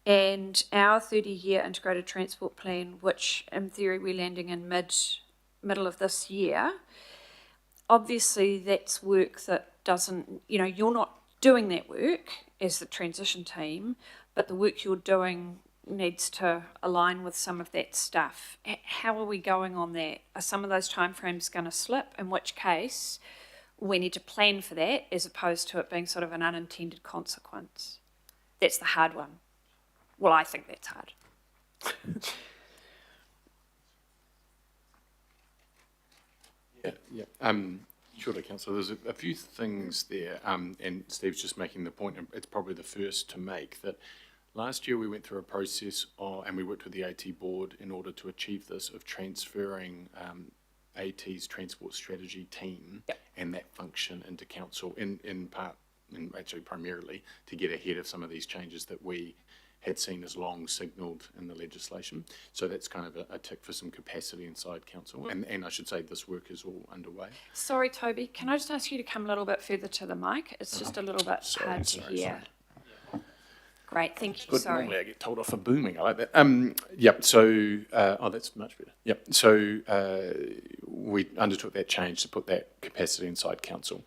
and our 30-year integrated transport plan, which in theory we're landing in middle of this year. Obviously, that's work that doesn't, you're not
doing that work as the transition team, but the work you're doing needs to align with some of that stuff. How are we going on that? Are some of those timeframes going to slip? In which case, we need to plan for that as opposed to it being sort of an unintended consequence. That's the hard one. Well, I think that's hard.
Sure, Councillor. There's a few things there, and Steve's just making the point, and it's probably the first to make, that last year we went through a process and we worked with the AT board in order to achieve this, of transferring AT's transport strategy team and that function into council in part, and actually primarily, to get ahead of some of these changes that we had seen as long signalled in the legislation. So that's kind of a tick for some capacity inside council. And I should say this work is all underway.
Sorry, Toby, can I just ask you to come a little bit further to the mic? It's just a little bit hard to hear. Great, thank you.
Good.
Sorry.
Normally I get told off for booming. I like that. Yep. So, that's much better. Yep. So we undertook that change to put that capacity inside council.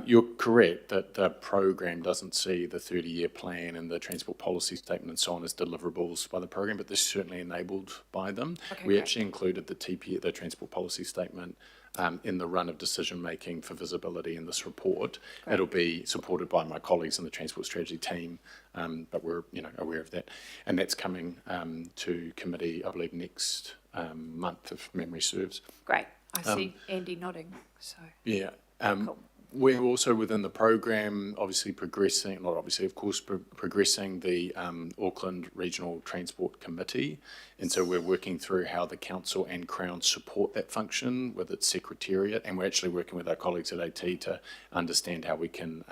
You're correct that the program doesn't see the 30-year plan and the transport policy statement and so on as deliverables by the program, but they're certainly enabled by them.
Okay,
we
great.
actually included the the transport policy statement in the run of decision making for visibility in this report. Great. It'll be supported by my colleagues in the transport strategy team, but we're aware of that, and that's coming to committee, I believe, next month, if memory serves.
Great. I see Andy nodding. So
yeah.
Cool.
We're also within the program, obviously progressing, not obviously, of course, progressing the Auckland Regional Transport Committee. And so we're working through how the council and Crown support that function with its secretariat. And we're actually working with our colleagues at AT to understand how we can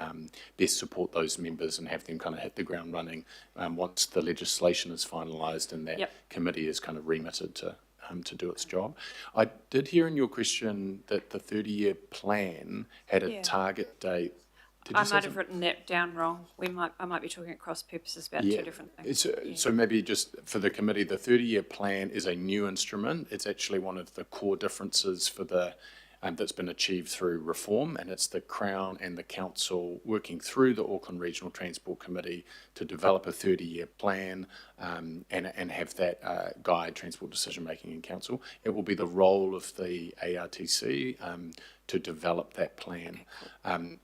best support those members and have them kind of hit the ground running once the legislation is finalised and that committee is kind of remitted to do its job. I did hear in your question that the 30-year plan had a target date.
I might have written that down wrong. I might be talking at cross purposes about two different things.
So maybe just for the committee, the 30-year plan is a new instrument. It's actually one of the core differences for the that's been achieved through reform, and it's the Crown and the Council working through the Auckland Regional Transport Committee to develop a 30-year plan and have that guide transport decision-making in Council. It will be the role of the ARTC to develop that plan.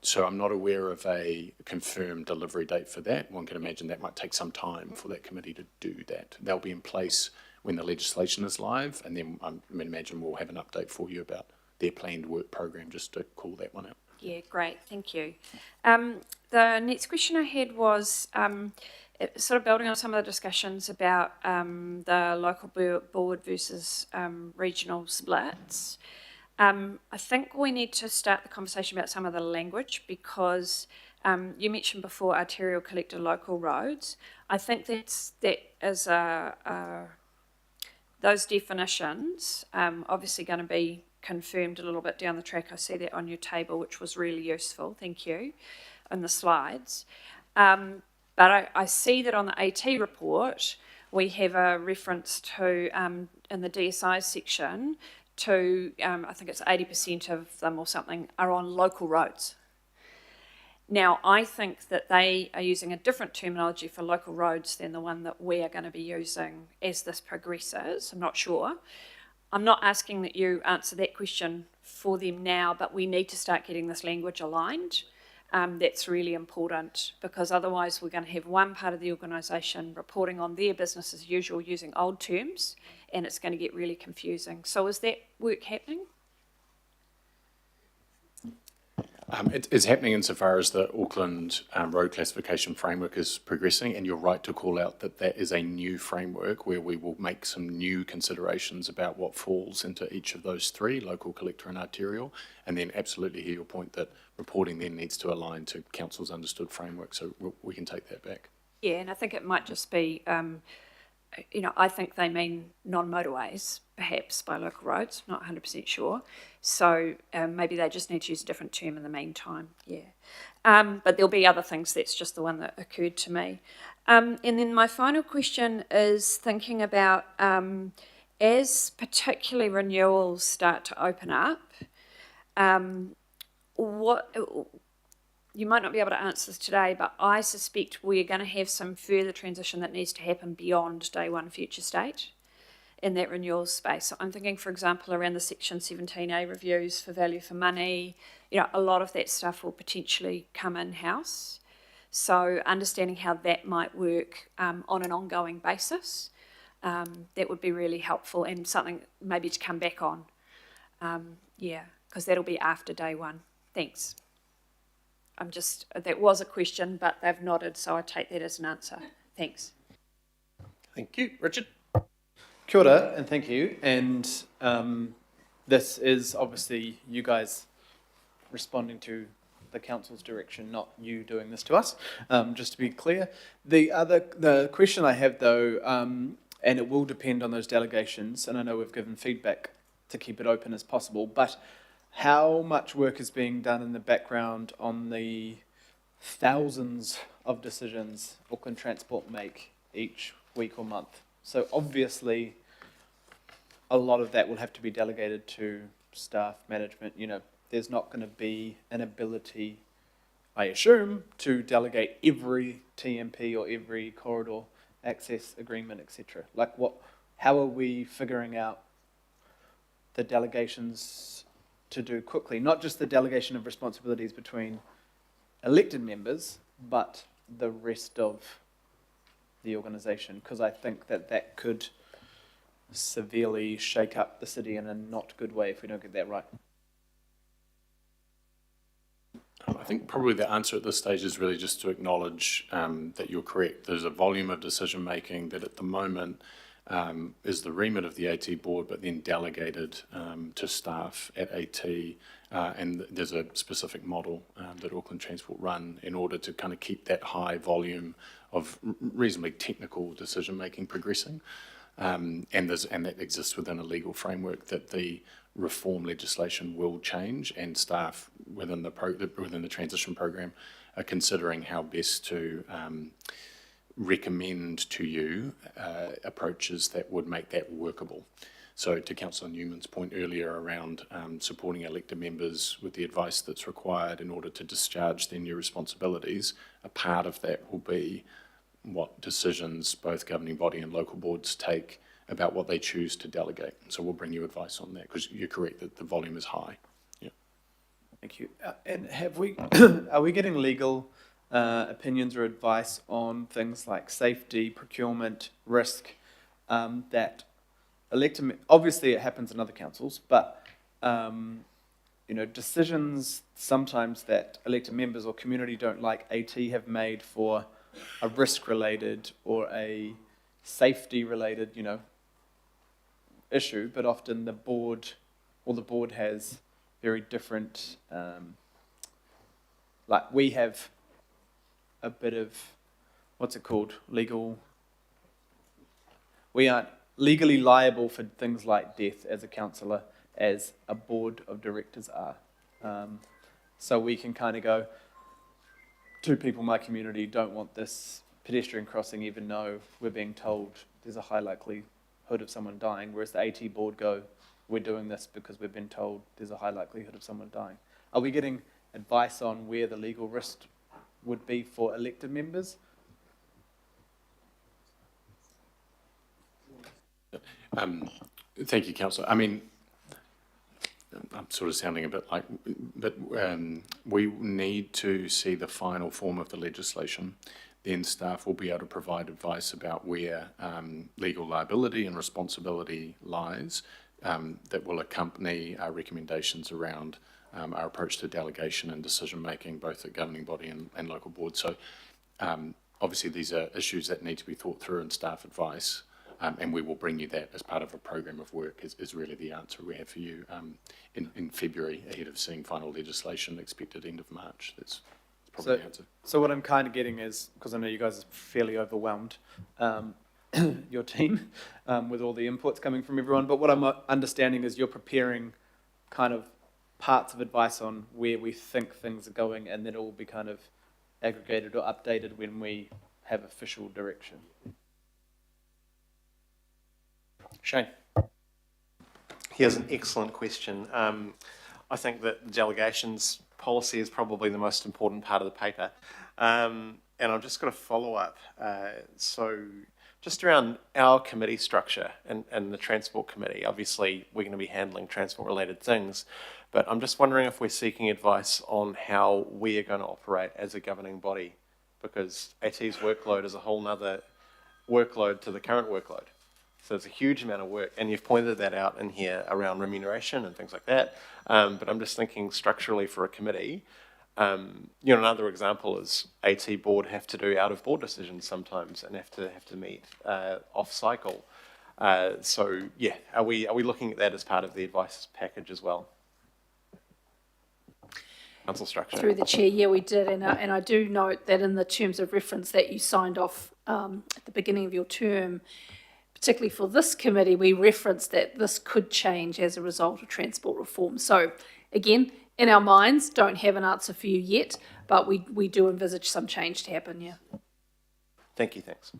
So I'm not aware of a confirmed delivery date for that. One can imagine that might take some time for that committee to do that. They'll be in place when the legislation is live, and then I imagine we'll have an update for you about their planned work program, just to call that one out.
Yeah, great, thank you. The next question I had was sort of building on some of the discussions about the local board versus regional splits. I think we need to start the conversation about some of the language, because you mentioned before arterial, collector, local roads. I think that is those definitions obviously going to be confirmed a little bit down the track. I see that on your table, which was really useful, thank you, in the slides. But I see that on the AT report, we have a reference to, in the DSI section, to, I think it's 80% of them or something, are on local roads. Now, I think that they are using a different terminology for local roads than the one that we are going to be using as this progresses. I'm not sure. I'm not asking that you answer that question for them now, but we need to start getting this language aligned. That's really important, because otherwise we're going to have one part of the organisation reporting on their business as usual using old terms, and it's going to get really confusing. So is that work happening?
It's happening insofar as the Auckland road classification framework is progressing, and you're right to call out that that is a new framework where we will make some new considerations about what falls into each of those three, local, collector and arterial, and then absolutely hear your point that reporting then needs to align to Council's understood framework, so we can take that back.
Yeah, and I think it might just be, I think they mean non-motorways, perhaps, by local roads, not 100% sure. So maybe they just need to use a different term in the meantime, yeah. But there'll be other things, that's just the one that occurred to me. And then my final question is thinking about, as particularly renewals start to open up, you might not be able to answer this today, but I suspect we're going to have some further transition that needs to happen beyond day one future state in that renewal space. So I'm thinking, for example, around the Section 17A reviews for value for money, a lot of that stuff will potentially come in-house. So understanding how that might work on an ongoing basis, that would be really helpful and something maybe to come back on. Because that'll be after day one. Thanks. That was a question, but they've nodded, so I take that as an answer. Thanks.
Thank you. Richard?
Kia ora, and thank you. And this is obviously you guys responding to the council's direction, not you doing this to us, just to be clear. The question I have though, and it will depend on those delegations, and I know we've given feedback to keep it open as possible, but how much work is being done in the background on the thousands of decisions Auckland Transport make each week or month? So obviously, a lot of that will have to be delegated to staff management. There's not going to be an ability, I assume, to delegate every TMP or every corridor access agreement, etc. How are we figuring out the delegations to do quickly? Not just the delegation of responsibilities between elected members, but the rest of the organisation, because I think that could severely shake up the city in a not good way if we don't get that right.
I think probably the answer at this stage is really just to acknowledge that you're correct. There's a volume of decision making that at the moment is the remit of the AT board, but then delegated to staff at AT, and there's a specific model that Auckland Transport run in order to kind of keep that high volume of reasonably technical decision making progressing, and that exists within a legal framework that the reform legislation will change, and staff within the transition program are considering how best to recommend to you approaches that would make that workable. So to Councillor Newman's point earlier around supporting elected members with the advice that's required in order to discharge their new responsibilities, a part of that will be what decisions both governing body and local boards take about what they choose to delegate. So we'll bring you advice on that, because you're correct that the volume is high. Yeah.
Thank you. And are we getting legal opinions or advice on things like safety, procurement, risk, that obviously it happens in other councils, but decisions sometimes that elected members or community don't like AT have made for a risk-related or a safety-related, issue, but often the board has very different, we have a bit of, we aren't legally liable for things like death as a councillor as a board of directors are. So we can kind of go, two people in my community don't want this pedestrian crossing even though we're being told there's a high likelihood of someone dying, whereas the AT board go, we're doing this because we've been told there's a high likelihood of someone dying. Are we getting advice on where the legal risk would be for elected members?
Thank you, Councillor. I mean, I'm sort of sounding a bit like, but we need to see the final form of the legislation. Then staff will be able to provide advice about where legal liability and responsibility lies that will accompany our recommendations around our approach to delegation and decision making, both at governing body and local boards. So obviously these are issues that need to be thought through in staff advice, and we will bring you that as part of a program of work is really the answer we have for you in February, ahead of seeing final legislation expected end of March. That's probably the answer.
So what I'm kind of getting is, because I know you guys are fairly overwhelmed, your team, with all the inputs coming from everyone, but what I'm understanding is you're preparing kind of parts of advice on where we think things are going, and then it will be kind of aggregated or updated when we have official direction. Shane.
Here's an excellent question. I think that delegations policy is probably the most important part of the paper. And I've just got a follow-up. So just around our committee structure and the Transport Committee, obviously we're going to be handling transport-related things, but I'm just wondering if we're seeking advice on how we are going to operate as a governing body, because AT's workload is a whole nother workload to the current workload. So it's a huge amount of work, and you've pointed that out in here around remuneration and things like that. But I'm just thinking structurally for a committee, another example is AT board have to do out of board decisions sometimes and have to meet off cycle. So yeah, are we looking at that as part of the advice package as well? Council structure.
Through the chair, yeah, we did, and I do note that in the terms of reference that you signed off at the beginning of your term, particularly for this committee, we referenced that this could change as a result of transport reform. So again, in our minds, don't have an answer for you yet, but we do envisage some change to happen, yeah.
Thank you, thanks.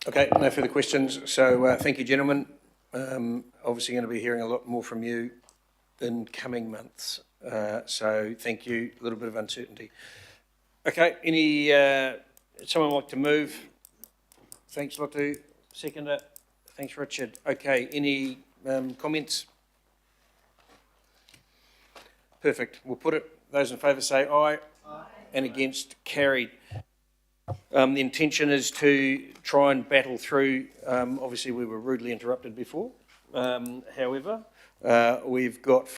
Okay, no further questions. So thank you, gentlemen. Obviously going to be hearing a lot more from you in coming months. So thank you. A little bit of uncertainty. Okay, someone like to move? Thanks, Lotu. Seconder. Thanks, Richard. Okay, any comments? Perfect. We'll put it. Those in favour say aye. Aye. And against, carried. The intention is to try and battle through, obviously we were rudely interrupted before, however, we've got